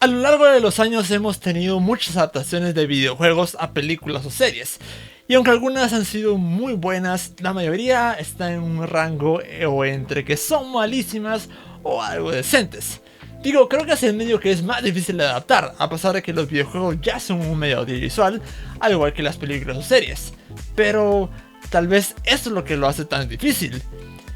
A lo largo de los años hemos tenido muchas adaptaciones de videojuegos a películas o series, y aunque algunas han sido muy buenas, la mayoría está en un rango o entre que son malísimas o algo decentes. Creo que es el medio que es más difícil de adaptar, a pesar de que los videojuegos ya son un medio audiovisual, al igual que las películas o series. Pero tal vez eso es lo que lo hace tan difícil.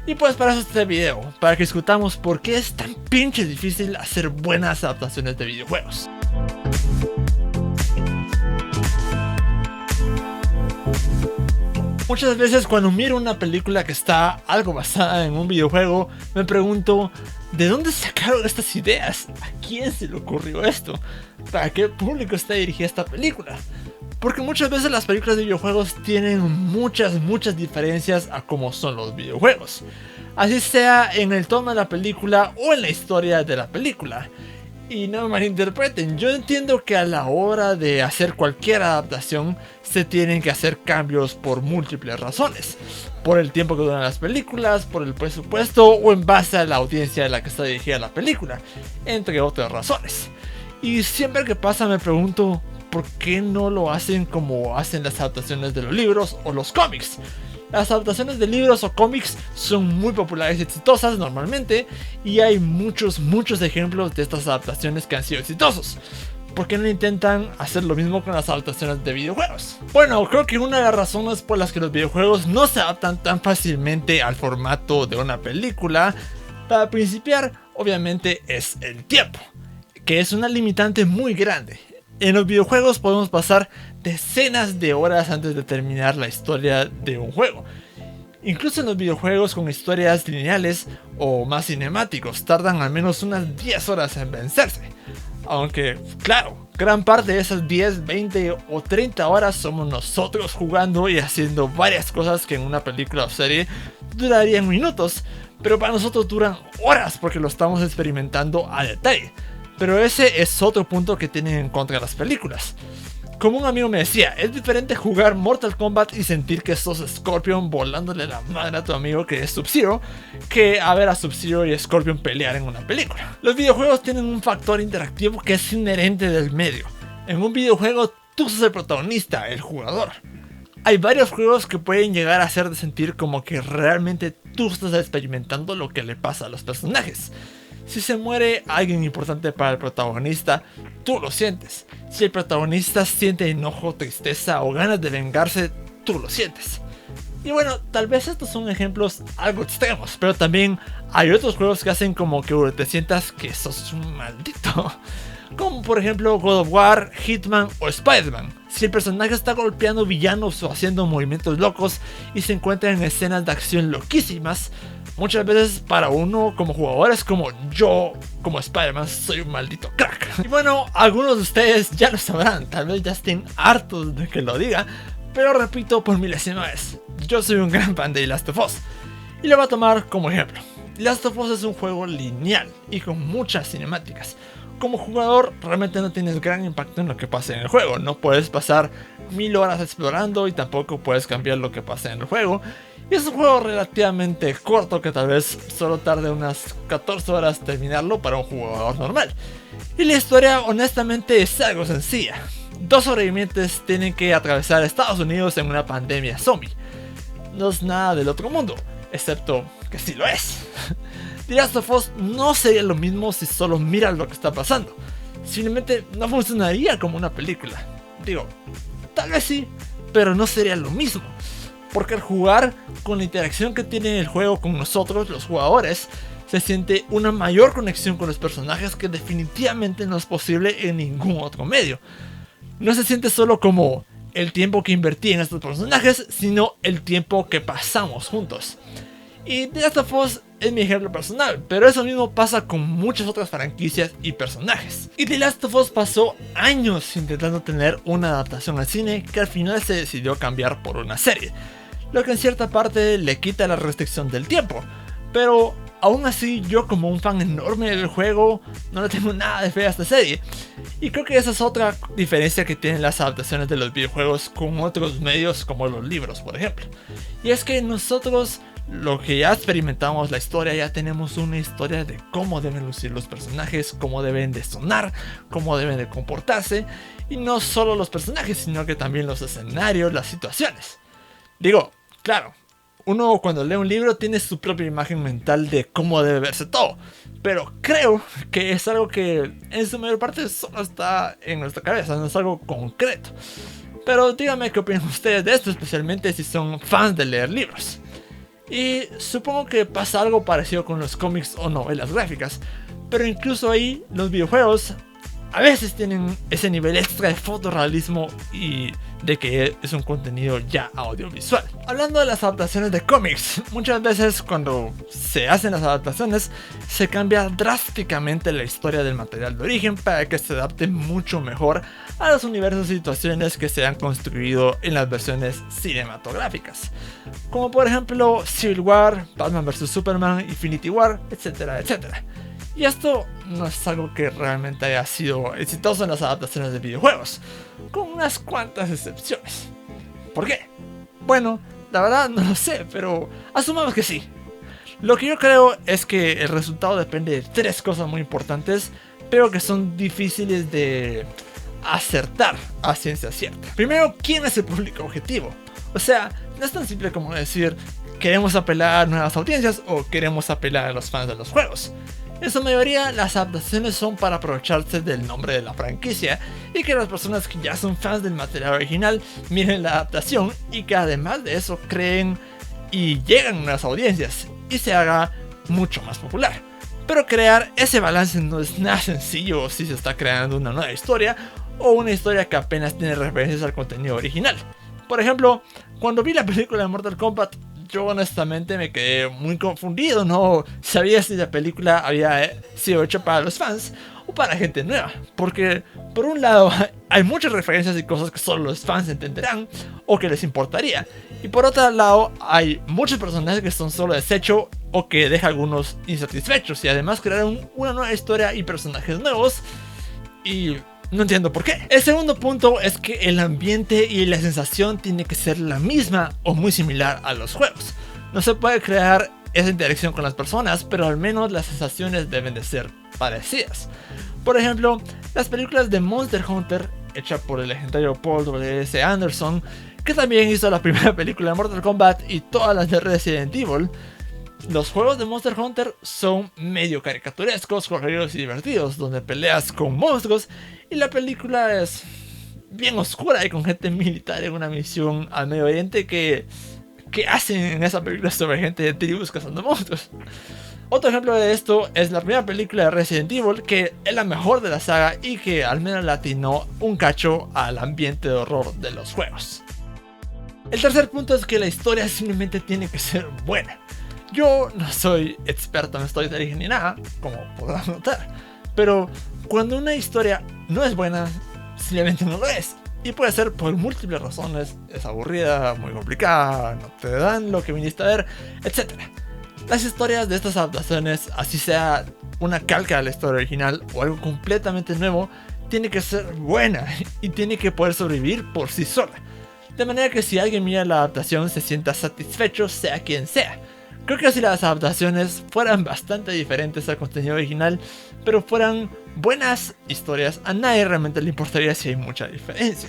Y pues para eso este video, para que discutamos por qué es tan pinche difícil hacer buenas adaptaciones de videojuegos. Muchas veces cuando miro una película que está algo basada en un videojuego, me pregunto, ¿de dónde sacaron estas ideas? ¿A quién se le ocurrió esto? ¿Para qué público está dirigida esta película? Porque muchas veces las películas de videojuegos tienen muchas diferencias a cómo son los videojuegos. Así sea en el tono de la película o en la historia de la película. Y no me malinterpreten, yo entiendo que a la hora de hacer cualquier adaptación se tienen que hacer cambios por múltiples razones. Por el tiempo que duran las películas, por el presupuesto o en base a la audiencia de la que está dirigida la película, entre otras razones. Y siempre que pasa me pregunto, ¿por qué no lo hacen como hacen las adaptaciones de los libros o los cómics? Las adaptaciones de libros o cómics son muy populares y exitosas normalmente, y hay muchos ejemplos de estas adaptaciones que han sido exitosos. ¿Por qué no intentan hacer lo mismo con las adaptaciones de videojuegos? Bueno, creo que una de las razones por las que los videojuegos no se adaptan tan fácilmente al formato de una película, para principiar, obviamente es el tiempo, que es una limitante muy grande. En los videojuegos podemos pasar decenas de horas antes de terminar la historia de un juego. Incluso en los videojuegos con historias lineales o más cinemáticos tardan al menos unas 10 horas en vencerse. Aunque, claro, gran parte de esas 10, 20 o 30 horas somos nosotros jugando y haciendo varias cosas que en una película o serie durarían minutos, pero para nosotros duran horas porque lo estamos experimentando a detalle. Pero ese es otro punto que tienen en contra las películas. Como un amigo me decía, es diferente jugar Mortal Kombat y sentir que sos Scorpion volándole la madre a tu amigo que es Sub-Zero, que a ver a Sub-Zero y Scorpion pelear en una película. Los videojuegos tienen un factor interactivo que es inherente del medio. En un videojuego tú sos el protagonista, el jugador. Hay varios juegos que pueden llegar a hacerte sentir como que realmente tú estás experimentando lo que le pasa a los personajes. Si se muere alguien importante para el protagonista, tú lo sientes. Si el protagonista siente enojo, tristeza o ganas de vengarse, tú lo sientes. Y bueno, tal vez estos son ejemplos algo extremos, pero también hay otros juegos que hacen como que te sientas que sos un maldito. Como por ejemplo God of War, Hitman o Spider-Man. Si el personaje está golpeando villanos o haciendo movimientos locos y se encuentra en escenas de acción loquísimas, muchas veces para uno como jugador es como yo, como Spider-Man, soy un maldito crack. Y bueno, algunos de ustedes ya lo sabrán, tal vez ya estén hartos de que lo diga, pero repito por milésima vez, yo soy un gran fan de The Last of Us y lo voy a tomar como ejemplo. The Last of Us es un juego lineal y con muchas cinemáticas. Como jugador realmente no tienes gran impacto en lo que pasa en el juego, no puedes pasar 1000 horas explorando y tampoco puedes cambiar lo que pasa en el juego. Y es un juego relativamente corto que tal vez solo tarde unas 14 horas terminarlo para un jugador normal. Y la historia honestamente es algo sencilla. Dos sobrevivientes tienen que atravesar Estados Unidos en una pandemia zombie. No es nada del otro mundo, excepto que sí lo es. The Last of Us no sería lo mismo si solo miras lo que está pasando. Simplemente no funcionaría como una película. Tal vez sí, pero no sería lo mismo. Porque al jugar con la interacción que tiene el juego con nosotros, los jugadores, se siente una mayor conexión con los personajes que definitivamente no es posible en ningún otro medio. No se siente solo como el tiempo que invertí en estos personajes, sino el tiempo que pasamos juntos. Y The Last of Us es mi ejemplo personal, pero eso mismo pasa con muchas otras franquicias y personajes. Y The Last of Us pasó años intentando tener una adaptación al cine que al final se decidió cambiar por una serie, lo que en cierta parte le quita la restricción del tiempo, pero aún así yo como un fan enorme del juego no le tengo nada de fe a esta serie. Y creo que esa es otra diferencia que tienen las adaptaciones de los videojuegos con otros medios como los libros por ejemplo. Y es que nosotros lo que ya experimentamos la historia, ya tenemos una historia de cómo deben lucir los personajes, cómo deben de sonar, cómo deben de comportarse, y no solo los personajes, sino que también los escenarios, las situaciones. Digo, claro, uno cuando lee un libro tiene su propia imagen mental de cómo debe verse todo, pero creo que es algo que en su mayor parte solo está en nuestra cabeza, no es algo concreto. Pero díganme qué opinan ustedes de esto, especialmente si son fans de leer libros. Y supongo que pasa algo parecido con los cómics o novelas gráficas, pero incluso ahí los videojuegos a veces tienen ese nivel extra de fotorrealismo y de que es un contenido ya audiovisual. Hablando de las adaptaciones de cómics, muchas veces cuando se hacen las adaptaciones se cambia drásticamente la historia del material de origen para que se adapte mucho mejor a los universos y situaciones que se han construido en las versiones cinematográficas, como por ejemplo Civil War, Batman vs Superman, Infinity War, etcétera, etcétera. Y esto no es algo que realmente haya sido exitoso en las adaptaciones de videojuegos, con unas cuantas excepciones. ¿Por qué? Bueno, la verdad no lo sé, pero asumamos que sí. Lo que yo creo es que el resultado depende de tres cosas muy importantes, pero que son difíciles de acertar a ciencia cierta. Primero, ¿quién es el público objetivo? O sea, no es tan simple como decir queremos apelar a nuevas audiencias o queremos apelar a los fans de los juegos. En su mayoría, las adaptaciones son para aprovecharse del nombre de la franquicia y que las personas que ya son fans del material original miren la adaptación y que además de eso creen y lleguen a nuevas audiencias y se haga mucho más popular. Pero crear ese balance no es nada sencillo si se está creando una nueva historia o una historia que apenas tiene referencias al contenido original. Por ejemplo, cuando vi la película de Mortal Kombat, yo honestamente me quedé muy confundido, no sabía si la película había sido hecha para los fans o para gente nueva, porque por un lado hay muchas referencias y cosas que solo los fans entenderán o que les importaría, y por otro lado hay muchos personajes que son solo desecho o que deja a algunos insatisfechos, y además crearon una nueva historia y personajes nuevos y no entiendo por qué. El segundo punto es que el ambiente y la sensación tiene que ser la misma o muy similar a los juegos. No se puede crear esa interacción con las personas, pero al menos las sensaciones deben de ser parecidas. Por ejemplo, las películas de Monster Hunter, hecha por el legendario Paul W.S. Anderson, que también hizo la primera película de Mortal Kombat y todas las de Resident Evil. Los juegos de Monster Hunter son medio caricaturescos, coloridos y divertidos, donde peleas con monstruos, y la película es bien oscura y con gente militar en una misión al Medio Oriente que hacen en esa película sobre gente de tribus cazando monstruos. Otro ejemplo de esto es la primera película de Resident Evil, que es la mejor de la saga y que al menos le atinó un cacho al ambiente de horror de los juegos. El tercer punto es que la historia simplemente tiene que ser buena. Yo no soy experto en storytelling ni nada, como podrán notar, pero cuando una historia no es buena, simplemente no lo es. Y puede ser por múltiples razones: es aburrida, muy complicada, no te dan lo que viniste a ver, etc. Las historias de estas adaptaciones, así sea una calca de la historia original o algo completamente nuevo, tiene que ser buena y tiene que poder sobrevivir por sí sola. De manera que si alguien mira la adaptación se sienta satisfecho, sea quien sea. Creo que si las adaptaciones fueran bastante diferentes al contenido original, pero fueran buenas historias, a nadie realmente le importaría si hay mucha diferencia,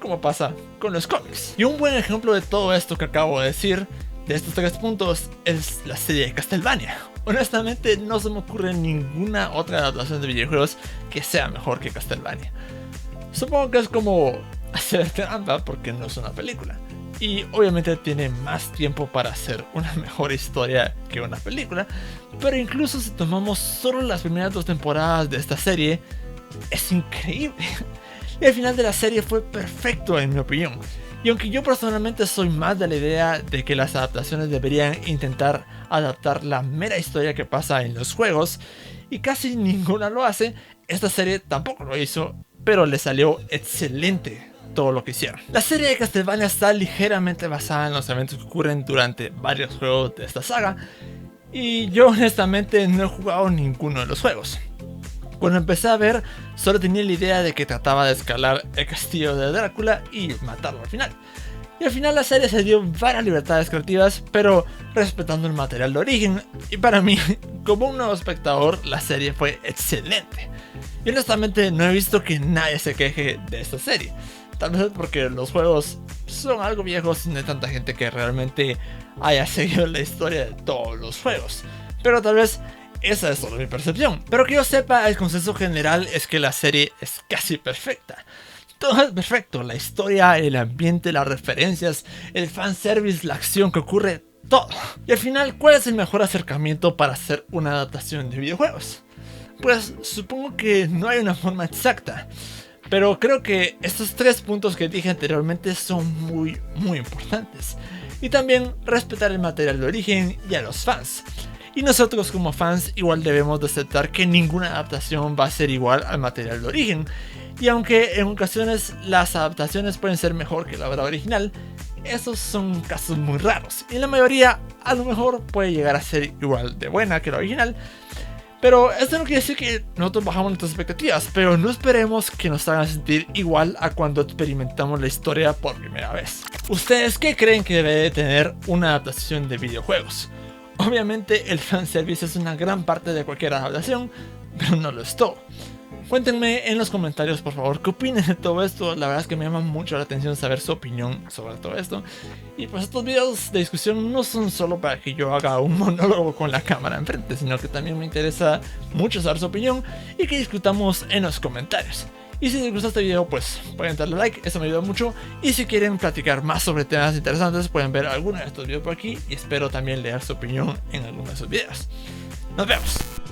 como pasa con los cómics. Y un buen ejemplo de todo esto que acabo de decir, de estos tres puntos, es la serie de Castlevania. Honestamente no se me ocurre ninguna otra adaptación de videojuegos que sea mejor que Castlevania. Supongo que es como hacer trampa porque no es una película. Y obviamente tiene más tiempo para hacer una mejor historia que una película. Pero incluso si tomamos solo las primeras 2 temporadas de esta serie, es increíble. Y el final de la serie fue perfecto en mi opinión. Y aunque yo personalmente soy más de la idea de que las adaptaciones deberían intentar adaptar la mera historia que pasa en los juegos, y casi ninguna lo hace, esta serie tampoco lo hizo, pero le salió excelente todo lo que hicieron. La serie de Castlevania está ligeramente basada en los eventos que ocurren durante varios juegos de esta saga, y yo honestamente no he jugado ninguno de los juegos. Cuando empecé a ver, solo tenía la idea de que trataba de escalar el castillo de Drácula y matarlo al final. Y al final la serie se dio varias libertades creativas, pero respetando el material de origen, y para mí, como un nuevo espectador, la serie fue excelente. Y honestamente no he visto que nadie se queje de esta serie. Tal vez porque los juegos son algo viejos y no hay tanta gente que realmente haya seguido la historia de todos los juegos. Pero tal vez esa es solo mi percepción. Pero que yo sepa, el consenso general es que la serie es casi perfecta. Todo es perfecto, la historia, el ambiente, las referencias, el fanservice, la acción que ocurre, todo. Y al final, ¿cuál es el mejor acercamiento para hacer una adaptación de videojuegos? Pues supongo que no hay una forma exacta, pero creo que estos 3 puntos que dije anteriormente son muy importantes. Y también respetar el material de origen y a los fans. Y nosotros como fans igual debemos de aceptar que ninguna adaptación va a ser igual al material de origen. Y aunque en ocasiones las adaptaciones pueden ser mejor que la obra original, esos son casos muy raros. Y la mayoría a lo mejor puede llegar a ser igual de buena que la original. Pero esto no quiere decir que nosotros bajamos nuestras expectativas, pero no esperemos que nos hagan sentir igual a cuando experimentamos la historia por primera vez. ¿Ustedes qué creen que debe de tener una adaptación de videojuegos? Obviamente el fanservice es una gran parte de cualquier adaptación, pero no lo es todo. Cuéntenme en los comentarios por favor qué opinan de todo esto. La verdad es que me llama mucho la atención saber su opinión sobre todo esto. Y pues estos videos de discusión no son solo para que yo haga un monólogo con la cámara enfrente, sino que también me interesa mucho saber su opinión y que discutamos en los comentarios. Y si les gustó este video, pues pueden darle like, eso me ayuda mucho. Y si quieren platicar más sobre temas interesantes, pueden ver alguno de estos videos por aquí. Y espero también leer su opinión en alguno de esos videos. Nos vemos.